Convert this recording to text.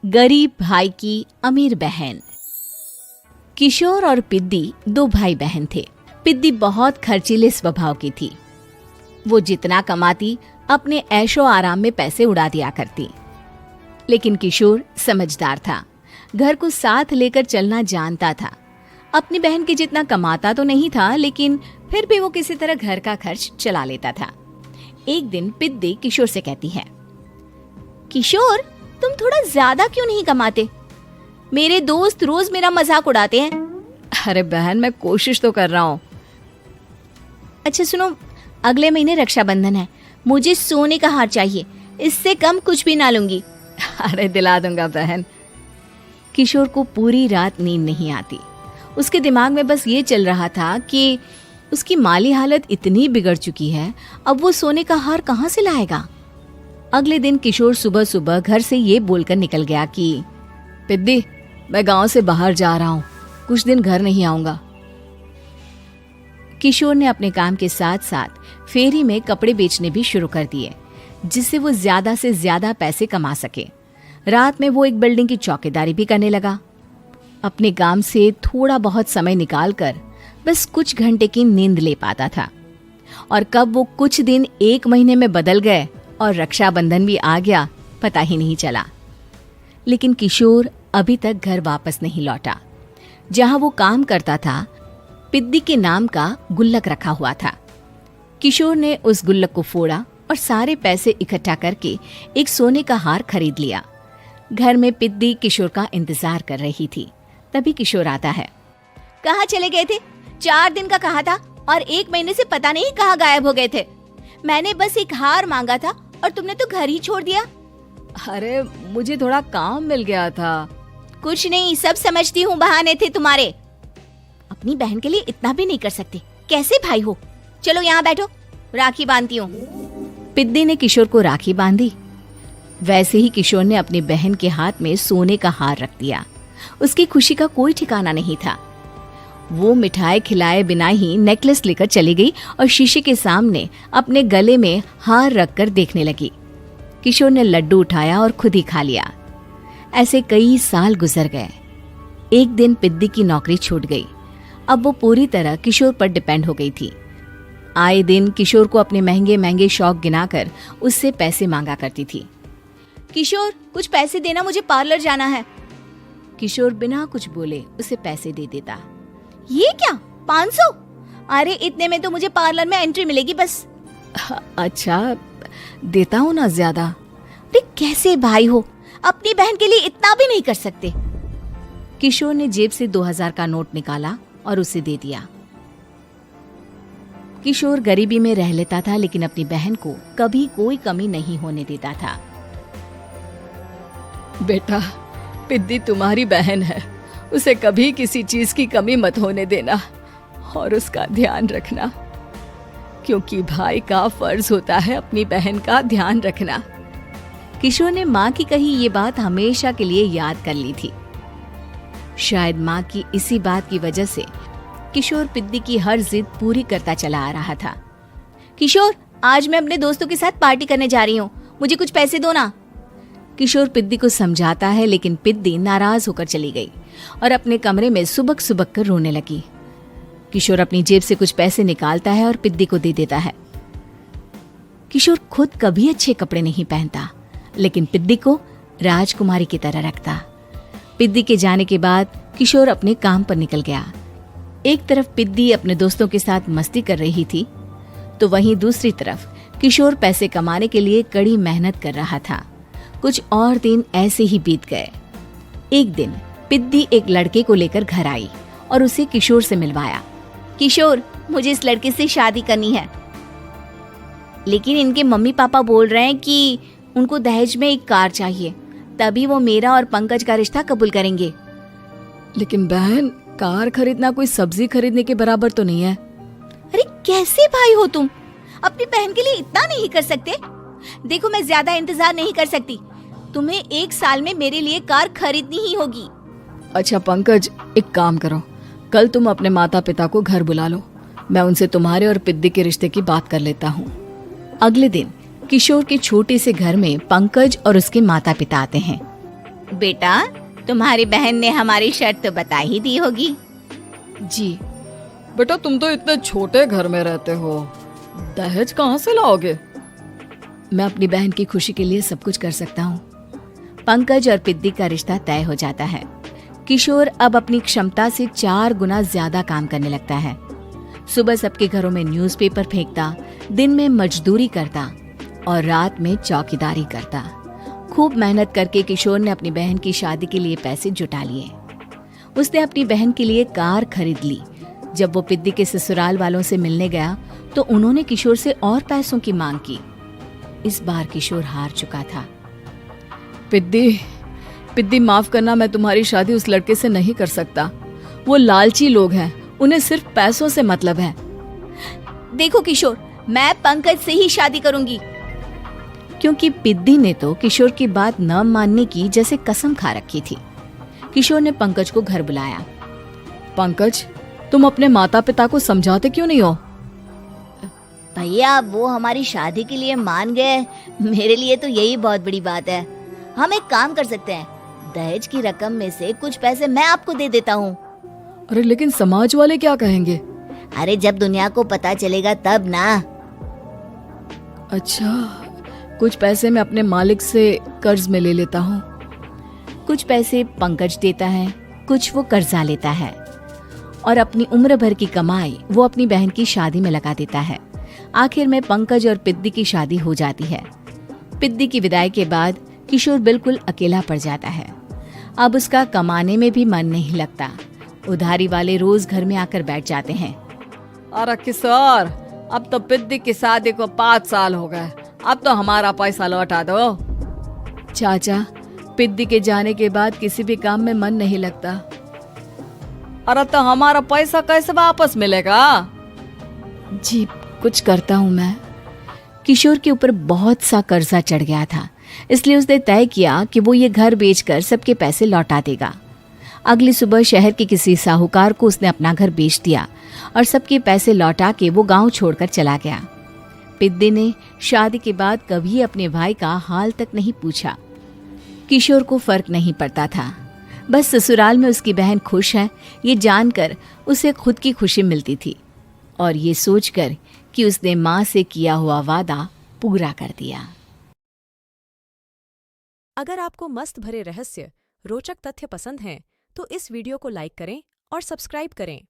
गरीब भाई की अमीर बहन। किशोर और पिद्दी दो भाई बहन थे। पिद्दी बहुत खर्चीले स्वभाव की थी। वो जितना कमाती अपने ऐशो आराम में पैसे उड़ा दिया करती। लेकिन किशोर समझदार था, घर को साथ लेकर चलना जानता था। अपनी बहन के जितना कमाता तो नहीं था, लेकिन फिर भी वो किसी तरह घर का खर्च चला लेता था। एक दिन पिद्दी किशोर से कहती है, किशोर, तुम थोड़ा ज्यादा क्यों नहीं कमाते? मेरे दोस्त रोज मेरा मजाक उड़ाते हैं। अरे बहन, मैं कोशिश तो कर रहा हूँ। अच्छा सुनो, अगले महीने रक्षाबंधन है, मुझे सोने का हार चाहिए, इससे कम कुछ भी ना लूंगी। अरे दिला दूंगा बहन। किशोर को पूरी रात नींद नहीं आती। उसके दिमाग में बस ये चल रहा था कि उसकी माली हालत इतनी बिगड़ चुकी है, अब वो सोने का हार कहाँ से लाएगा। अगले दिन किशोर सुबह सुबह घर से ये बोलकर निकल गया कि पिद्दी, मैं गांव से बाहर जा रहा हूँ, कुछ दिन घर नहीं आऊंगा। किशोर ने अपने काम के साथ साथ फेरी में कपड़े बेचने भी शुरू कर दिए, जिससे वो ज्यादा से ज्यादा पैसे कमा सके। रात में वो एक बिल्डिंग की चौकीदारी भी करने लगा। अपने काम से थोड़ा बहुत समय निकालकर बस कुछ घंटे की नींद ले पाता था। और कब वो कुछ दिन एक महीने में बदल गए और रक्षाबंधन भी आ गया, पता ही नहीं चला। लेकिन किशोर अभी तक घर वापस नहीं लौटा। जहां वो काम करता था, पिद्दी के नाम का गुल्लक रखा हुआ था। किशोर ने उस गुल्लक को फोड़ा और सारे पैसे इकट्ठा करके एक सोने का हार खरीद लिया। घर में पिद्दी किशोर का इंतजार कर रही थी। तभी किशोर आता है। कहाँ चले गए थे? 4 दिन का कहा था और 1 महीने से पता नहीं कहाँ गायब हो गए थे। मैंने बस एक हार मांगा था और तुमने तो घर ही छोड़ दिया। अरे मुझे थोड़ा काम मिल गया था। कुछ नहीं, सब समझती हूँ, बहाने थे तुम्हारे। अपनी बहन के लिए इतना भी नहीं कर सकते, कैसे भाई हो? चलो यहाँ बैठो, राखी बांधती हूँ। पिद्दी ने किशोर को राखी बांधी। वैसे ही किशोर ने अपनी बहन के हाथ में सोने का हार रख दिया। उसकी खुशी का कोई ठिकाना नहीं था। वो मिठाई खिलाए बिना ही नेकलेस लेकर चली गई और शीशे के सामने अपने गले में हार रखकर देखने लगी। किशोर ने लड्डू उठाया और खुद ही खा लिया। ऐसे कई साल गुजर गए। एक दिन पिद्दी की नौकरी छूट गई। अब वो पूरी तरह किशोर पर डिपेंड हो गई थी। आए दिन किशोर को अपने महंगे महंगे शौक गिनाकर उससे पैसे मांगा करती थी। किशोर, कुछ पैसे देना, मुझे पार्लर जाना है। किशोर बिना कुछ बोले उसे पैसे दे देता। ये क्या, 500? अरे इतने में तो मुझे पार्लर में एंट्री मिलेगी बस। अच्छा, देता हूँ ना ज्यादा। अरे कैसे भाई हो, अपनी बहन के लिए इतना भी नहीं कर सकते। किशोर ने जेब से 2000 का नोट निकाला और उसे दे दिया। किशोर गरीबी में रह लेता था, लेकिन अपनी बहन को कभी कोई कमी नहीं होने देता था। बेटा, पिद्दी तुम्हारी बहन है, उसे कभी किसी चीज की कमी मत होने देना और उसका ध्यान रखना, क्योंकि भाई का फर्ज होता है अपनी बहन का ध्यान रखना। किशोर ने माँ की कही ये बात हमेशा के लिए याद कर ली थी। शायद माँ की इसी बात की वजह से किशोर पिद्दी की हर जिद पूरी करता चला आ रहा था। किशोर, आज मैं अपने दोस्तों के साथ पार्टी करने जा रही हूँ, मुझे कुछ पैसे दो ना। किशोर पिद्दी को समझाता है, लेकिन पिद्दी नाराज होकर चली गई और अपने कमरे में सुबक सुबक कर रोने लगी। किशोर अपनी जेब से कुछ पैसे निकालता है और पिद्दी को दे देता है। किशोर खुद कभी अच्छे कपड़े नहीं पहनता, लेकिन पिद्दी को राजकुमारी की तरह रखता। पिद्दी के जाने के बाद किशोर अपने काम पर निकल गया। एक तरफ पिद्दी अपने दोस्तों के साथ मस्ती कर रही थी, तो वहीं दूसरी तरफ किशोर पैसे कमाने के लिए कड़ी मेहनत कर रहा था। कुछ और दिन ऐसे ही बीत गए। एक दिन पिद्दी एक लड़के को लेकर घर आई और उसे किशोर से मिलवाया। किशोर, मुझे इस लड़के से शादी करनी है, लेकिन इनके मम्मी पापा बोल रहे हैं कि उनको दहेज में एक कार चाहिए, तभी वो मेरा और पंकज का रिश्ता कबूल करेंगे। लेकिन बहन, कार खरीदना कोई सब्जी खरीदने के बराबर तो नहीं है। अरे कैसे भाई हो तुम, अपनी बहन के लिए इतना नहीं कर सकते? देखो, मैं ज्यादा इंतजार नहीं कर सकती, तुम्हें 1 साल में मेरे लिए कार खरीदनी ही होगी। अच्छा पंकज, एक काम करो, कल तुम अपने माता पिता को घर बुला लो, मैं उनसे तुम्हारे और पिद्दी के रिश्ते की बात कर लेता हूँ। अगले दिन किशोर के छोटे से घर में पंकज और उसके माता पिता आते हैं। बेटा, तुम्हारी बहन ने हमारी शर्त तो बता ही दी होगी। जी बेटा, तुम तो इतने छोटे घर में रहते हो, दहेज कहाँ से लाओगे? मैं अपनी बहन की खुशी के लिए सब कुछ कर सकता हूँ। पंकज और पिद्दी का रिश्ता तय हो जाता है। किशोर अब अपनी क्षमता से 4 गुना ज्यादा काम करने लगता है। सुबह सबके घरों में न्यूज़पेपर फेंकता, दिन में मजदूरी करता और रात में चौकीदारी करता। खूब मेहनत करके किशोर ने अपनी बहन की शादी के लिए पैसे जुटा लिए। उसने अपनी बहन के लिए कार खरीद ली। जब वो पिद्दी के ससुराल वालों से मिलने गया तो उन्होंने किशोर से और पैसों की मांग की। इस बार किशोर हार चुका था। पिद्दी माफ करना, मैं तुम्हारी शादी उस लड़के से नहीं कर सकता। वो लालची लोग हैं, उन्हें सिर्फ पैसों से मतलब है। देखो किशोर, मैं पंकज से ही शादी करूंगी। क्योंकि पिद्दी ने तो किशोर की बात न मानने की जैसे कसम खा रखी थी। किशोर ने पंकज को घर बुलाया। पंकज, तुम अपने माता पिता को समझाते क्यों नहीं हो? भैया, वो हमारी शादी के लिए मान गए, मेरे लिए तो यही बहुत बड़ी बात है। हम एक काम कर सकते हैं, दहेज की रकम में से कुछ पैसे मैं आपको दे देता हूँ। अरे लेकिन समाज वाले क्या कहेंगे? अरे जब दुनिया को पता चलेगा तब ना। अच्छा, कुछ पैसे मैं अपने मालिक से कर्ज में ले लेता हूँ। कुछ पैसे पंकज देता है, कुछ वो कर्जा लेता है और अपनी उम्र भर की कमाई वो अपनी बहन की शादी में लगा देता है। आखिर में पंकज और पिद्दी की शादी हो जाती है। पिद्दी की विदाई के बाद किशोर बिल्कुल अकेला पड़ जाता है। अब उसका कमाने में भी मन नहीं लगता। उधारी वाले रोज घर में आकर बैठ जाते हैं। अरे किशोर, अब तो पिद्दी की शादी को 5 साल हो गए, अब तो हमारा पैसा लौटा दो। चाचा, पिद्दी के जाने के बाद किसी भी काम में मन नहीं लगता। अरे तो हमारा पैसा कैसे वापस मिलेगा? जी, कुछ करता हूँ मैं। किशोर के ऊपर बहुत सा कर्जा चढ़ गया था, इसलिए उसने तय किया कि वो ये घर बेचकर सबके पैसे लौटा देगा। अगली सुबह शहर के किसी साहूकार को उसने अपना घर बेच दिया और सबके पैसे लौटा के वो गांव छोड़कर चला गया। पिद्दी ने शादी के बाद कभी अपने भाई का हाल तक नहीं पूछा। किशोर को फर्क नहीं पड़ता था, बस ससुराल में उसकी बहन खुश है ये जानकर उसे खुद की खुशी मिलती थी और ये सोचकर कि उसने माँ से किया हुआ वादा पूरा कर दिया। अगर आपको मस्त भरे रहस्य, रोचक तथ्य पसंद हैं, तो इस वीडियो को लाइक करें और सब्सक्राइब करें।